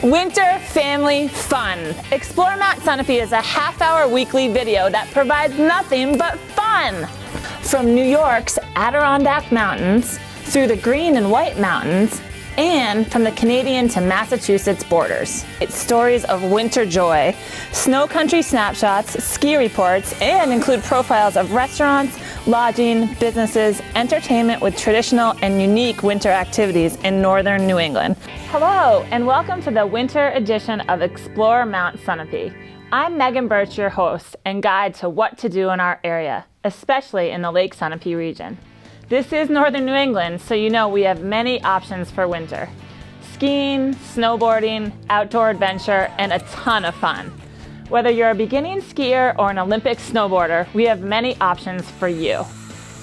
Winter Family Fun. Explore Mount Sunapee is a half-hour weekly video that provides nothing but fun. From New York's Adirondack Mountains, through the Green and White Mountains, and from the Canadian to Massachusetts borders. It's stories of winter joy, snow country snapshots, ski reports, and include profiles of restaurants, lodging, businesses, entertainment with traditional and unique winter activities in northern New England. Hello, and welcome to the winter edition of Explore Mount Sunapee. I'm Megan Birch, your host and guide to what to do in our area, especially in the Lake Sunapee region. This is northern New England, so you know we have many options for winter. Skiing, snowboarding, outdoor adventure, and a ton of fun. Whether you're a beginning skier or an Olympic snowboarder, we have many options for you.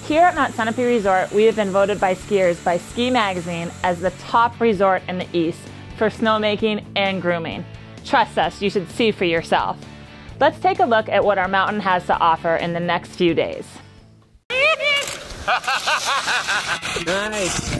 Here at Mount Sunapee Resort, we have been voted by skiers by Ski Magazine as the top resort in the East for snowmaking and grooming. Trust us, you should see for yourself. Let's take a look at what our mountain has to offer in the next few days. Nice.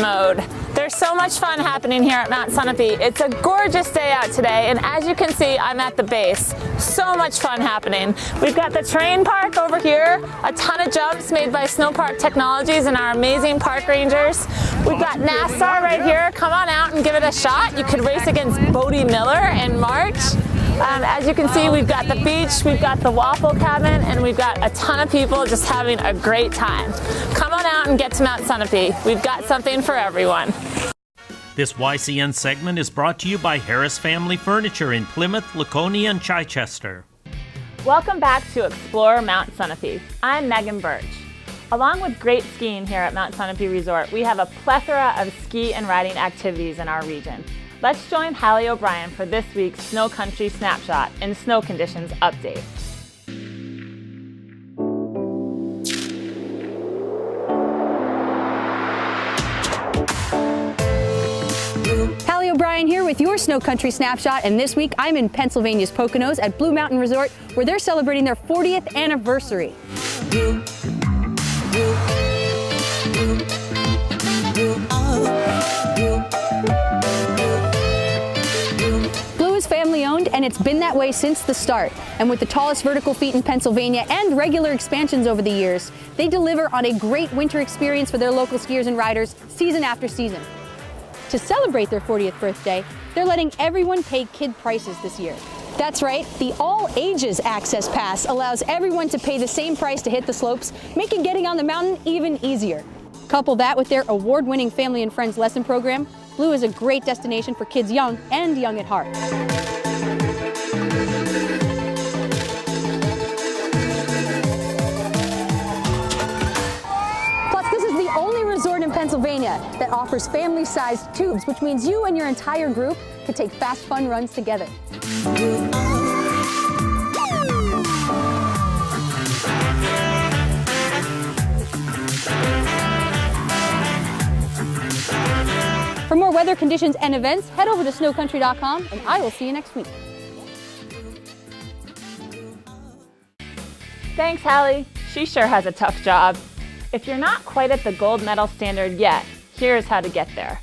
Mode. There's so much fun happening here at Mount Sunapee. It's a gorgeous day out today, and as you can see, I'm at the base. So much fun happening. We've got the terrain park over here, a ton of jumps made by Snow Park Technologies and our amazing park rangers. We've got NASCAR right here. Come on out and give it a shot. You could race against Bodie Miller in March. As you can see, we've got the beach, we've got the waffle cabin, and we've got a ton of people just having a great time. Come on out and get to Mount Sunapee. We've got something for everyone. This YCN segment is brought to you by Harris Family Furniture in Plymouth, Laconia, and Chichester. Welcome back to Explore Mount Sunapee. I'm Megan Birch. Along with great skiing here at Mount Sunapee Resort, we have a plethora of ski and riding activities in our region. Let's join Hallie O'Brien for this week's Snow Country Snapshot and Snow Conditions Update. Hallie O'Brien here with your Snow Country Snapshot, and this week I'm in Pennsylvania's Poconos at Blue Mountain Resort, where they're celebrating their 40th anniversary. Family owned, and it's been that way since the start. And with the tallest vertical feet in Pennsylvania and regular expansions over the years, they deliver on a great winter experience for their local skiers and riders season after season. To celebrate their 40th birthday, they're letting everyone pay kid prices this year. That's right, the All Ages Access Pass allows everyone to pay the same price to hit the slopes, making getting on the mountain even easier. Couple that with their award-winning Family and Friends lesson program, Blue is a great destination for kids young and young at heart. Plus, this is the only resort in Pennsylvania that offers family-sized tubes, which means you and your entire group can take fast, fun runs together. For more weather conditions and events, head over to snowcountry.com, and I will see you next week. Thanks, Hallie. She sure has a tough job. If you're not quite at the gold medal standard yet, here's how to get there.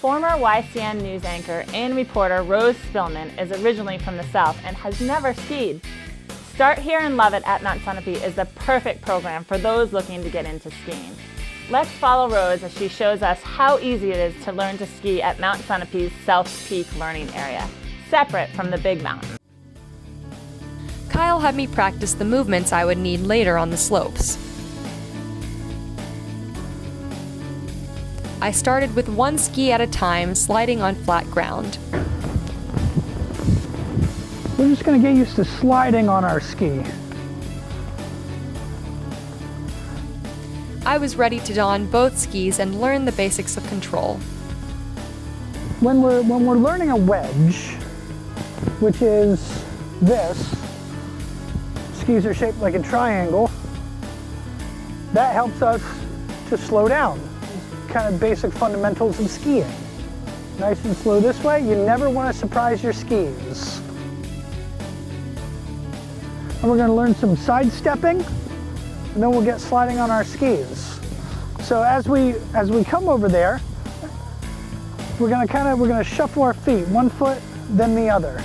Former YCN news anchor and reporter Rose Spillman is originally from the South and has never skied. Start Here and Love It at Mount Sunapee is the perfect program for those looking to get into skiing. Let's follow Rose as she shows us how easy it is to learn to ski at Mount Sunapee's South Peak Learning Area, separate from the big mountain. Kyle had me practice the movements I would need later on the slopes. I started with one ski at a time, sliding on flat ground. We're just going to get used to sliding on our ski. I was ready to don both skis and learn the basics of control. When we're learning a wedge, which is this, skis are shaped like a triangle, that helps us to slow down. Kind of basic fundamentals of skiing. Nice and slow this way. You never want to surprise your skis. And we're going to learn some sidestepping, and then we'll get sliding on our skis. So as we come over there, we're going to shuffle our feet, one foot, then the other.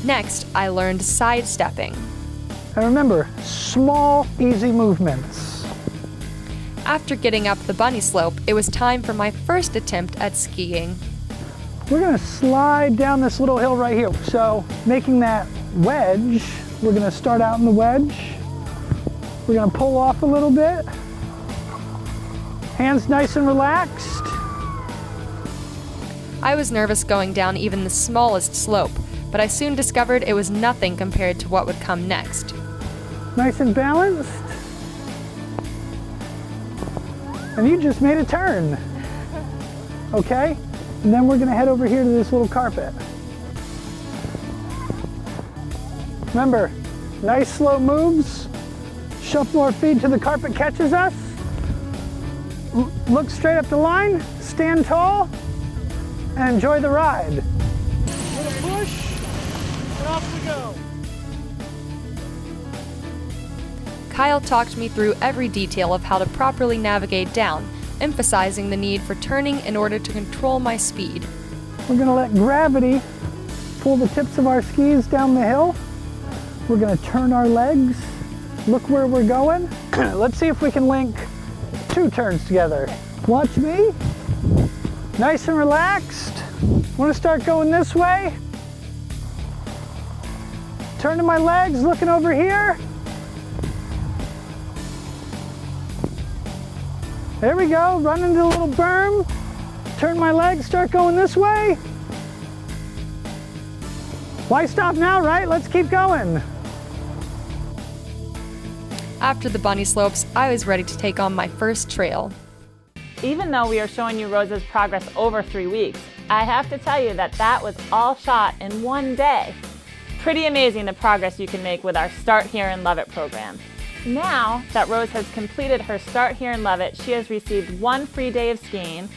Next, I learned sidestepping. And remember, small, easy movements. After getting up the bunny slope, it was time for my first attempt at skiing. We're going to slide down this little hill right here. So making that wedge, we're going to start out in the wedge. We're going to pull off a little bit. Hands nice and relaxed. I was nervous going down even the smallest slope, but I soon discovered it was nothing compared to what would come next. Nice and balanced. And you just made a turn. Okay? And then we're going to head over here to this little carpet. Remember, nice slow moves. Shuffle our feet till the carpet catches us. Look straight up the line, stand tall, and enjoy the ride. Little push, and off we go. Kyle talked me through every detail of how to properly navigate down, emphasizing the need for turning in order to control my speed. We're going to let gravity pull the tips of our skis down the hill. We're going to turn our legs, look where we're going. Let's see if we can link 2 turns together. Watch me. Nice and relaxed. Want to start going this way. Turning my legs, looking over here. There we go, run into the little berm, turn my legs, start going this way. Why stop now, right? Let's keep going. After the bunny slopes, I was ready to take on my first trail. Even though we are showing you Rose's progress over 3 weeks, I have to tell you that that was all shot in one day. Pretty amazing the progress you can make with our Start Here and Love It program. Now that Rose has completed her Start Here and Love It, she has received 1 free day of skiing,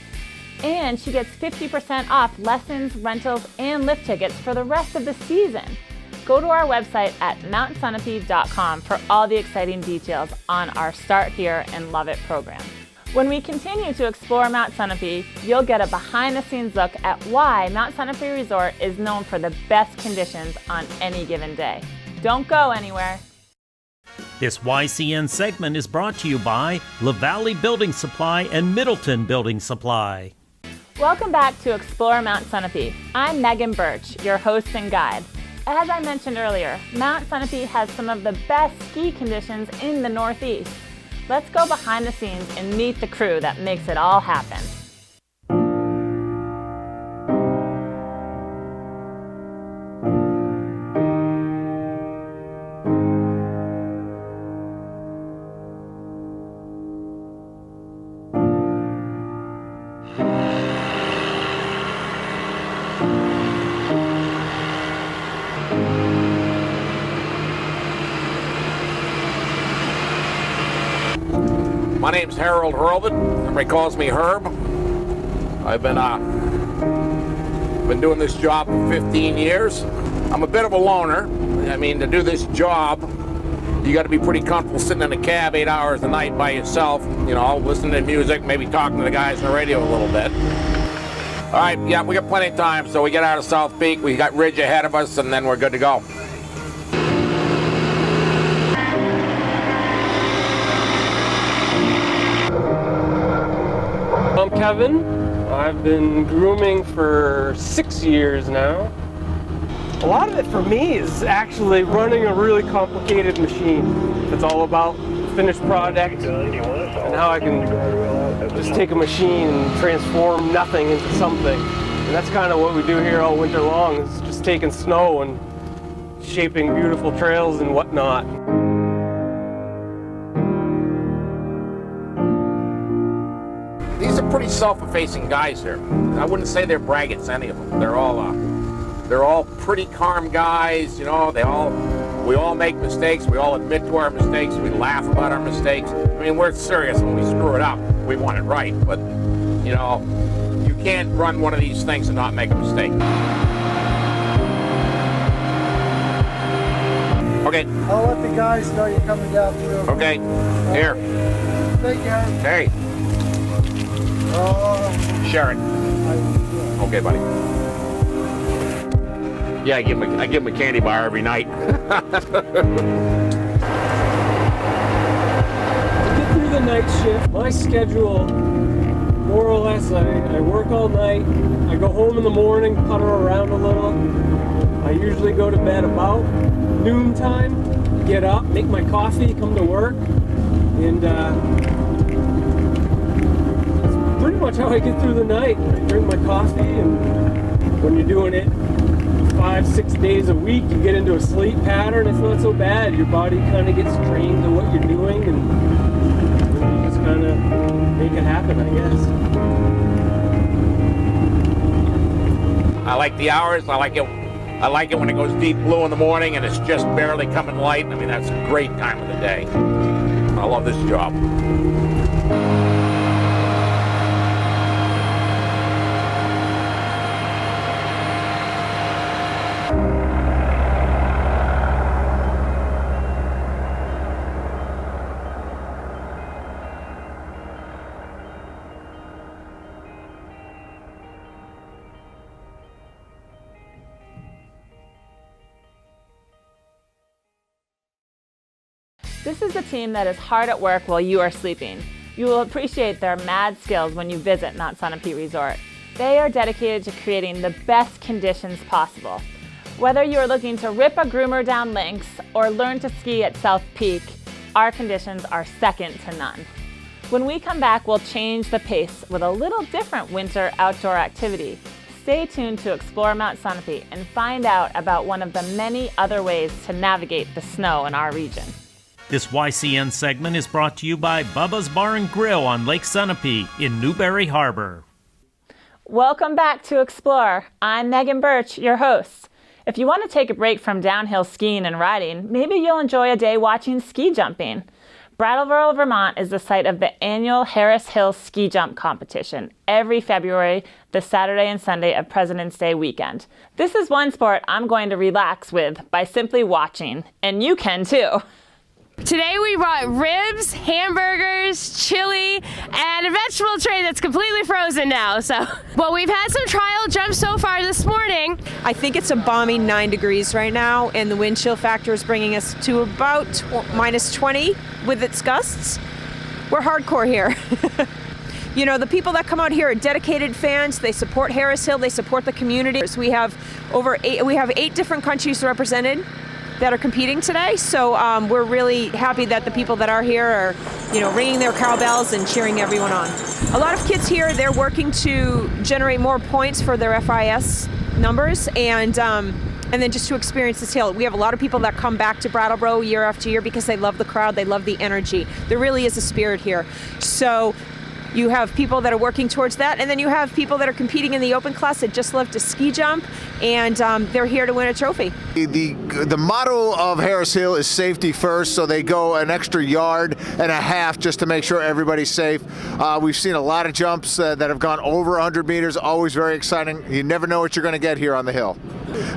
and she gets 50% off lessons, rentals, and lift tickets for the rest of the season. Go to our website at mountsunapee.com for all the exciting details on our Start Here and Love It program. When we continue to explore Mount Sunapee, you'll get a behind-the-scenes look at why Mount Sunapee Resort is known for the best conditions on any given day. Don't go anywhere. This YCN segment is brought to you by La Valley Building Supply and Middleton Building Supply. Welcome back to Explore Mount Sunapee. I'm Megan Birch, your host and guide. As I mentioned earlier, Mount Sunapee has some of the best ski conditions in the Northeast. Let's go behind the scenes and meet the crew that makes it all happen. My name's Harold Hurlbut. Everybody calls me Herb. I've been doing this job for 15 years. I'm a bit of a loner. I mean, to do this job, you got to be pretty comfortable sitting in a cab 8 hours a night by yourself, you know, listening to music, maybe talking to the guys on the radio a little bit. All right, yeah, we got plenty of time, so we get out of South Peak, we got Ridge ahead of us, and then we're good to go. I'm Kevin. I've been grooming for 6 years now. A lot of it for me is actually running a really complicated machine. It's all about the finished product and how I can just take a machine and transform nothing into something. And that's kind of what we do here all winter long, is just taking snow and shaping beautiful trails and whatnot. These are pretty self-effacing guys here. I wouldn't say they're braggarts, any of them. They're all pretty calm guys. You know, we all make mistakes. We all admit to our mistakes. We laugh about our mistakes. I mean, we're serious when we screw it up. We want it right, but you know, you can't run one of these things and not make a mistake. Okay. I'll let the guys know you're coming down through. Okay. Here. Thank you. Hey. Share it. Okay, buddy. Yeah, I give him a candy bar every night. To get through the night shift, my schedule, more or less, I work all night. I go home in the morning, putter around a little. I usually go to bed about noontime, get up, make my coffee, come to work, and that's pretty much how I get through the night. I drink my coffee, and when you're doing it 5-6 days a week, you get into a sleep pattern. It's not so bad. Your body kind of gets trained to what you're doing, and you just kind of make it happen, I guess. I like the hours. I like it when it goes deep blue in the morning and it's just barely coming light. I mean, that's a great time of the day. I love this job. This is a team that is hard at work while you are sleeping. You will appreciate their mad skills when you visit Mount Sunapee Resort. They are dedicated to creating the best conditions possible. Whether you are looking to rip a groomer down links or learn to ski at South Peak, our conditions are second to none. When we come back, we'll change the pace with a little different winter outdoor activity. Stay tuned to explore Mount Sunapee and find out about one of the many other ways to navigate the snow in our region. This YCN segment is brought to you by Bubba's Bar and Grill on Lake Sunapee in Newberry Harbor. Welcome back to Explore. I'm Megan Birch, your host. If you want to take a break from downhill skiing and riding, maybe you'll enjoy a day watching ski jumping. Brattleboro, Vermont is the site of the annual Harris Hill Ski Jump Competition every February, the Saturday and Sunday of President's Day weekend. This is one sport I'm going to relax with by simply watching, and you can too. Today we brought ribs, hamburgers, chili, and a vegetable tray that's completely frozen now. Well, we've had some trial jumps so far this morning. I think it's a balmy 9 degrees right now, and the wind chill factor is bringing us to about minus 20 with its gusts. We're hardcore here. You know, the people that come out here are dedicated fans. They support Harris Hill. They support the community. We have 8 different countries represented that are competing today, so we're really happy that the people that are here are, you know, ringing their cowbells and cheering everyone on. A lot of kids here, they're working to generate more points for their FIS numbers, and then just to experience this hill. We have a lot of people that come back to Brattleboro year after year because they love the crowd, they love the energy. There really is a spirit here. So you have people that are working towards that, and then you have people that are competing in the open class that just love to ski jump, and they're here to win a trophy. The motto of Harris Hill is safety first, so they go an extra yard and a half just to make sure everybody's safe. We've seen a lot of jumps that have gone over 100 meters, always very exciting. You never know what you're going to get here on the hill.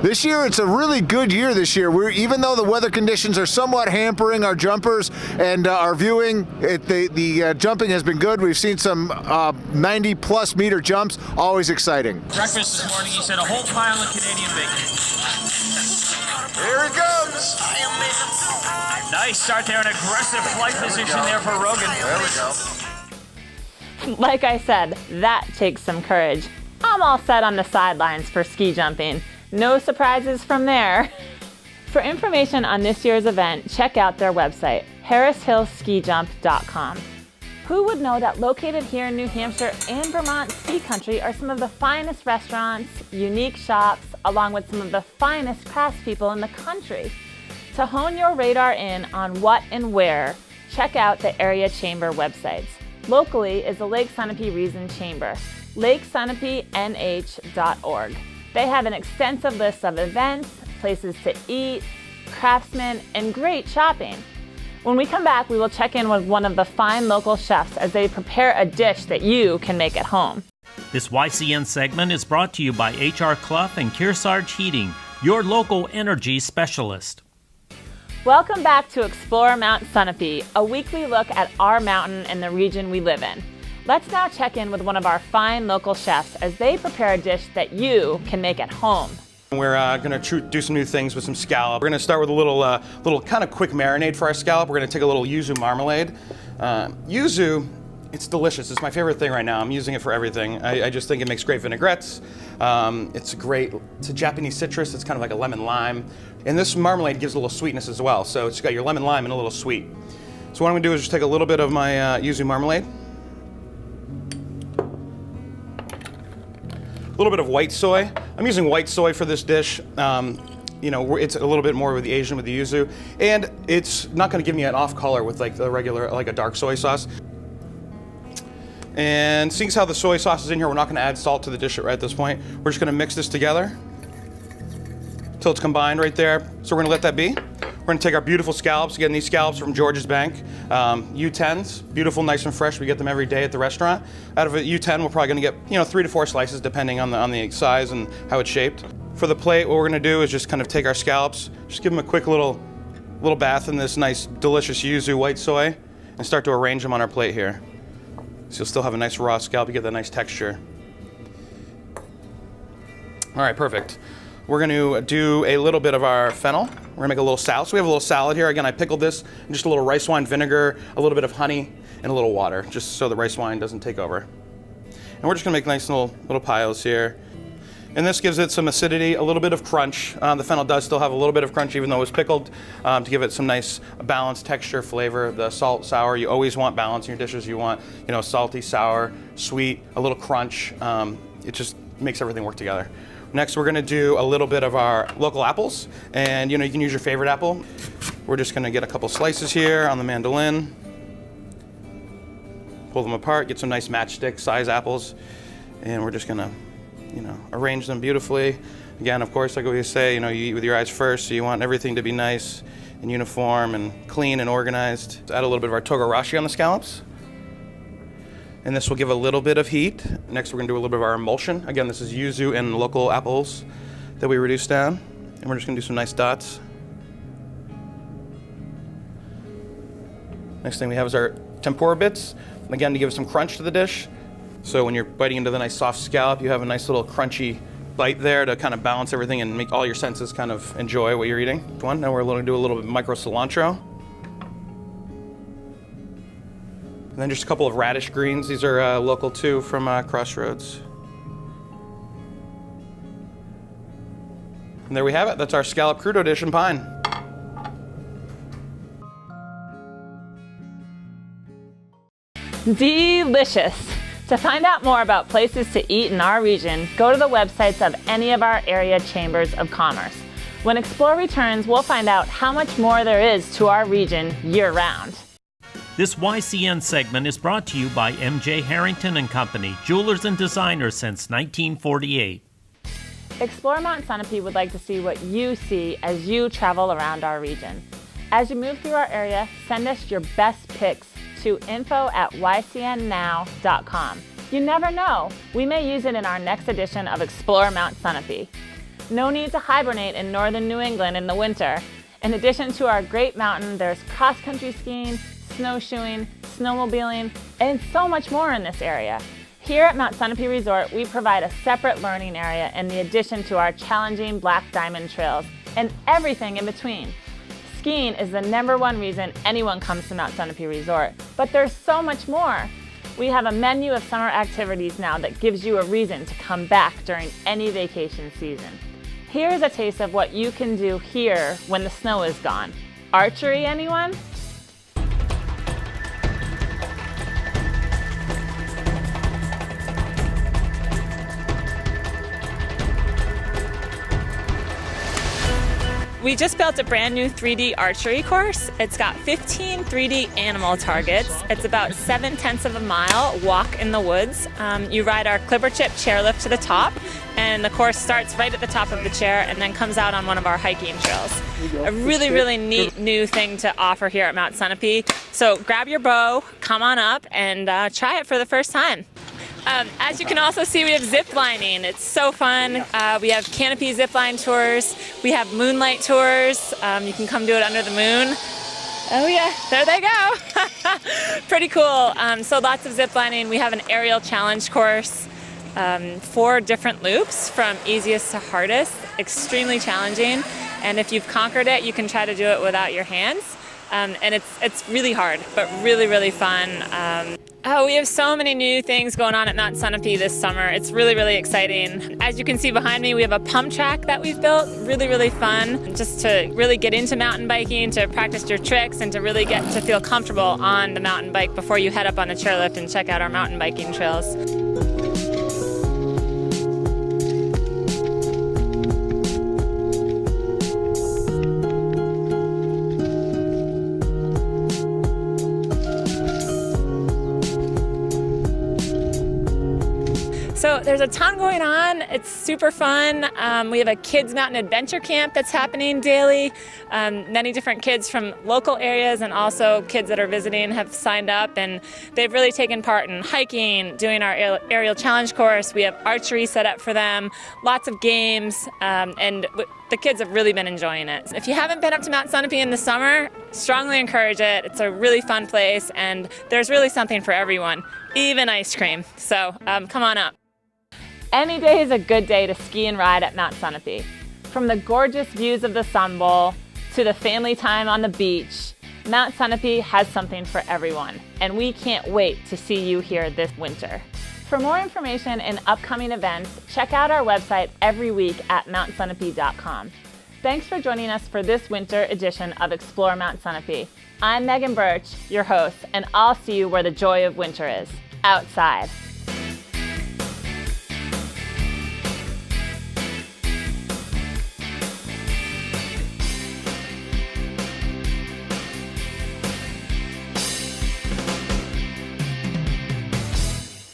This year, it's a really good year this year. Even though the weather conditions are somewhat hampering our jumpers and our viewing, the jumping has been good. We've seen some 90-plus meter jumps, always exciting. Breakfast this morning, he said a whole pile of Canadian bacon. Here he comes. Nice start there, an aggressive flight position there for Rogan. There we go. Like I said, that takes some courage. I'm all set on the sidelines for ski jumping. No surprises from there. For information on this year's event, check out their website, harrishillskijump.com. Who would know that located here in New Hampshire and Vermont ski country are some of the finest restaurants, unique shops, along with some of the finest craftspeople in the country? To hone your radar in on what and where, check out the area chamber websites. Locally is the Lake Sunapee Reason Chamber, lakesunapeenh.org. They have an extensive list of events, places to eat, craftsmen, and great shopping. When we come back, we will check in with one of the fine local chefs as they prepare a dish that you can make at home. This YCN segment is brought to you by H.R. Clough and Kearsarge Heating, your local energy specialist. Welcome back to Explore Mount Sunapee, a weekly look at our mountain and the region we live in. Let's now check in with one of our fine local chefs as they prepare a dish that you can make at home. We're going to do some new things with some scallop. We're going to start with a little kind of quick marinade for our scallop. We're going to take a little yuzu marmalade. Yuzu, it's delicious. It's my favorite thing right now. I'm using it for everything. I just think it makes great vinaigrettes. It's a Japanese citrus. It's kind of like a lemon lime. And this marmalade gives a little sweetness as well. So it's got your lemon lime and a little sweet. So what I'm going to do is just take a little bit of my yuzu marmalade. A little bit of white soy. I'm using white soy for this dish. It's a little bit more with the Asian with the yuzu, and it's not going to give me an off color with like the regular, like a dark soy sauce. And seeing as how the soy sauce is in here, we're not going to add salt to the dish right at this point. We're just going to mix this together until it's combined right there. So we're going to let that be. We're going to take our beautiful scallops. Again, these scallops from George's Bank. U10s, beautiful, nice and fresh. We get them every day at the restaurant. Out of a U10, we're probably going to get 3 to 4 slices depending on the size and how it's shaped. For the plate, what we're going to do is just kind of take our scallops, just give them a quick little bath in this nice, delicious yuzu white soy, and start to arrange them on our plate here. So you'll still have a nice raw scallop. You get that nice texture. All right, perfect. We're going to do a little bit of our fennel. We're going to make a little salad. So we have a little salad here. Again, I pickled this in just a little rice wine vinegar, a little bit of honey, and a little water, just so the rice wine doesn't take over. And we're just going to make nice little piles here. And this gives it some acidity, a little bit of crunch. The fennel does still have a little bit of crunch, even though it was pickled, to give it some nice balanced texture, flavor. The salt, sour, you always want balance in your dishes. You want, salty, sour, sweet, a little crunch. It just makes everything work together. Next, we're going to do a little bit of our local apples, and you can use your favorite apple. We're just going to get a couple slices here on the mandolin, pull them apart, get some nice matchstick size apples, and we're just going to, arrange them beautifully. Again, of course, like we say, you eat with your eyes first, so you want everything to be nice and uniform and clean and organized. Add a little bit of our togarashi on the scallops. And this will give a little bit of heat. Next, we're going to do a little bit of our emulsion. Again, this is yuzu and local apples that we reduced down. And we're just going to do some nice dots. Next thing we have is our tempura bits. Again, to give some crunch to the dish. So when you're biting into the nice soft scallop, you have a nice little crunchy bite there to kind of balance everything and make all your senses kind of enjoy what you're eating. Now we're going to do a little bit of micro cilantro. And then just a couple of radish greens. These are local too from Crossroads. And there we have it. That's our scallop crudo dish in pine. Delicious! To find out more about places to eat in our region, go to the websites of any of our area chambers of commerce. When Explore returns, we'll find out how much more there is to our region year-round. This YCN segment is brought to you by M.J. Harrington & Company, jewelers and designers since 1948. Explore Mount Sunapee would like to see what you see as you travel around our region. As you move through our area, send us your best pics to info@ycnnow.com. You never know, we may use it in our next edition of Explore Mount Sunapee. No need to hibernate in northern New England in the winter. In addition to our great mountain, there's cross-country skiing, snowshoeing, snowmobiling, and so much more in this area. Here at Mount Sunapee Resort, we provide a separate learning area in the addition to our challenging Black Diamond trails and everything in between. Skiing is the #1 reason anyone comes to Mount Sunapee Resort, but there's so much more. We have a menu of summer activities now that gives you a reason to come back during any vacation season. Here's a taste of what you can do here when the snow is gone. Archery, anyone? We just built a brand new 3D archery course. It's got 15 3D animal targets. It's about 7/10 of a mile walk in the woods. You ride our clipper chip chairlift to the top, and the course starts right at the top of the chair and then comes out on one of our hiking trails. A really, really neat new thing to offer here at Mount Sunapee. So grab your bow, come on up, and try it for the first time. As you can also see, we have zip lining. It's so fun. We have canopy zip line tours. We have moonlight tours. You can come do it under the moon. Oh yeah, there they go. Pretty cool. So lots of zip lining. We have an aerial challenge course. 4 different loops from easiest to hardest. Extremely challenging. And if you've conquered it, you can try to do it without your hands. And it's really hard, but really, really fun. We have so many new things going on at Mount Sunapee this summer. It's really, really exciting. As you can see behind me, we have a pump track that we've built. Really, really fun. Just to really get into mountain biking, to practice your tricks, and to really get to feel comfortable on the mountain bike before you head up on the chairlift and check out our mountain biking trails. So there's a ton going on. It's super fun. We have a kids mountain adventure camp that's happening daily. Many different kids from local areas and also kids that are visiting have signed up, and they've really taken part in hiking, doing our aerial challenge course. We have archery set up for them, lots of games, and the kids have really been enjoying it. If you haven't been up to Mount Sunapee in the summer, strongly encourage it. It's a really fun place, and there's really something for everyone, even ice cream. So come on up. Any day is a good day to ski and ride at Mount Sunapee. From the gorgeous views of the Sun Bowl to the family time on the beach, Mount Sunapee has something for everyone, and we can't wait to see you here this winter. For more information and upcoming events, check out our website every week at mountsunapee.com. Thanks for joining us for this winter edition of Explore Mount Sunapee. I'm Megan Birch, your host, and I'll see you where the joy of winter is, outside.